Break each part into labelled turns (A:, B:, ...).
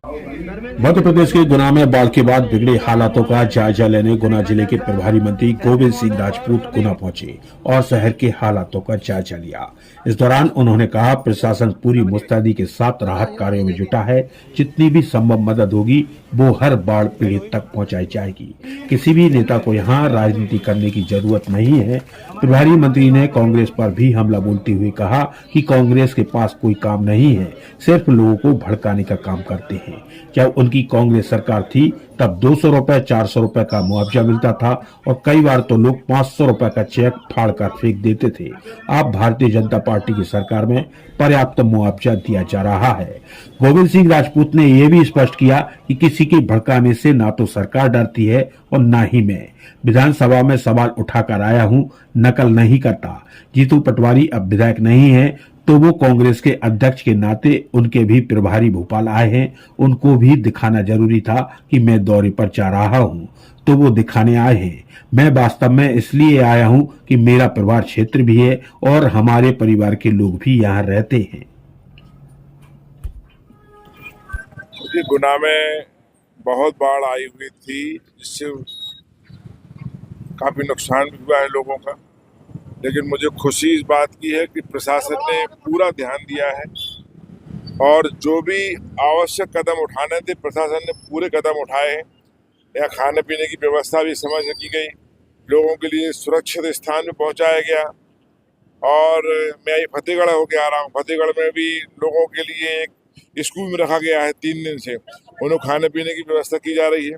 A: मध्य प्रदेश के गुना में बाढ़ के बाद बिगड़े हालातों का जायजा लेने गुना जिले के प्रभारी मंत्री गोविंद सिंह राजपूत गुना पहुंचे और शहर के हालातों का जायजा लिया। इस दौरान उन्होंने कहा, प्रशासन पूरी मुस्तैदी के साथ राहत कार्यों में जुटा है। जितनी भी संभव मदद होगी वो हर बाढ़ पीड़ित तक पहुंचाई जाएगी। किसी भी नेता को यहाँ राजनीति करने की जरूरत नहीं है। प्रभारी मंत्री ने कांग्रेस पर भी हमला बोलते हुए कहा कि कांग्रेस के पास कोई काम नहीं है, सिर्फ लोगों को भड़काने का काम करते हैं। जब उनकी कांग्रेस सरकार थी तब 200 रुपए 400 रुपए का मुआवजा मिलता था और कई बार तो लोग 500 रुपए का चेक फाड़ कर फेंक देते थे। अब भारतीय जनता पार्टी की सरकार में पर्याप्त मुआवजा दिया जा रहा है। गोविंद सिंह राजपूत ने यह भी स्पष्ट किया कि किसी के भड़काने से ना तो सरकार डरती है और ना ही मैं। विधानसभा में सवाल उठाकर आया हूं, नकल नहीं करता। जीतू पटवारी अब विधायक नहीं है तो वो कांग्रेस के अध्यक्ष के नाते उनके भी प्रभारी भोपाल आए हैं। उनको भी दिखाना जरूरी था कि मैं दौरे पर जा रहा हूं, तो वो दिखाने आए हैं। मैं वास्तव में इसलिए आया हूं कि मेरा परिवार क्षेत्र भी है और हमारे परिवार के लोग भी यहाँ रहते हैं।
B: गुना में बहुत बाढ़ आई हुई थी, जिससे काफी नुकसान भी हुआ है लोगों का। लेकिन मुझे खुशी इस बात की है कि प्रशासन ने पूरा ध्यान दिया है और जो भी आवश्यक कदम उठाने थे प्रशासन ने पूरे कदम उठाए हैं। यहाँ खाने पीने की व्यवस्था भी समय से की गई, लोगों के लिए सुरक्षित स्थान में पहुंचाया गया। और मैं ये फतेहगढ़ होके आ रहा हूँ, फतेहगढ़ में भी लोगों के लिए एक स्कूल में रखा गया है 3 दिन से, उन्हें खाने पीने की व्यवस्था की जा रही है।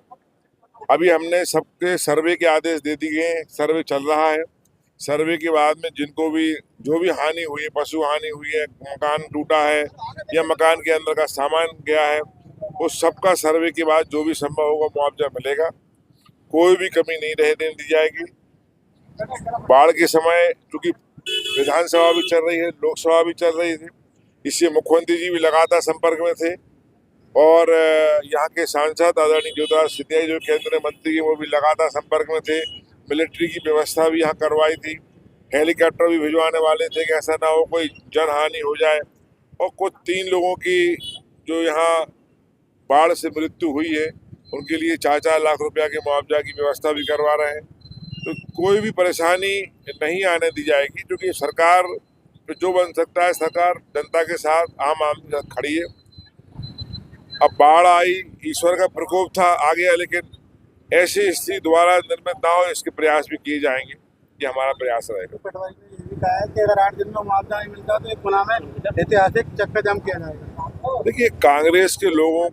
B: अभी हमने सबके सर्वे के आदेश दे दिए हैं, सर्वे चल रहा है। सर्वे के बाद में जिनको भी जो भी हानि हुई है, पशु हानि हुई है, मकान टूटा है या मकान के अंदर का सामान गया है, उस सबका सर्वे के बाद जो भी संभव होगा मुआवजा मिलेगा। कोई भी कमी नहीं रहने दी जाएगी। बाढ़ के समय चूंकि विधानसभा भी चल रही है, लोकसभा भी चल रही थी, इससे मुख्यमंत्री जी भी लगातार संपर्क में थे और यहाँ के सांसद आदरणीय ज्योतिरादित्य सिंधिया जो केंद्रीय मंत्री है वो भी लगातार संपर्क में थे। मिलिट्री की व्यवस्था भी यहाँ करवाई थी, हेलीकॉप्टर भी भिजवाने वाले थे कि ऐसा ना हो कोई जनहानि हो जाए। और कुछ 3 लोगों की जो यहाँ बाढ़ से मृत्यु हुई है उनके लिए 4-4 लाख रुपया के मुआवजा की व्यवस्था भी करवा रहे हैं। तो कोई भी परेशानी नहीं आने दी जाएगी, क्योंकि सरकार जो बन सकता है, सरकार जनता के साथ, आम आदमी के साथ खड़ी है। अब बाढ़ आई, ईश्वर का प्रकोप था, आ गया, लेकिन ऐसी स्थिति दोबारा निर्मित ना हो इसके प्रयास भी किए जाएंगे। ये हमारा प्रयास रहेगा।
C: पटवारी ने ये भी कहा है कि अगर 8 दिन में मुआवजा नहीं मिलता तो एक गुना में ऐतिहासिक चक्का जाम किया जाएगा।
B: देखिए, कांग्रेस के लोगों को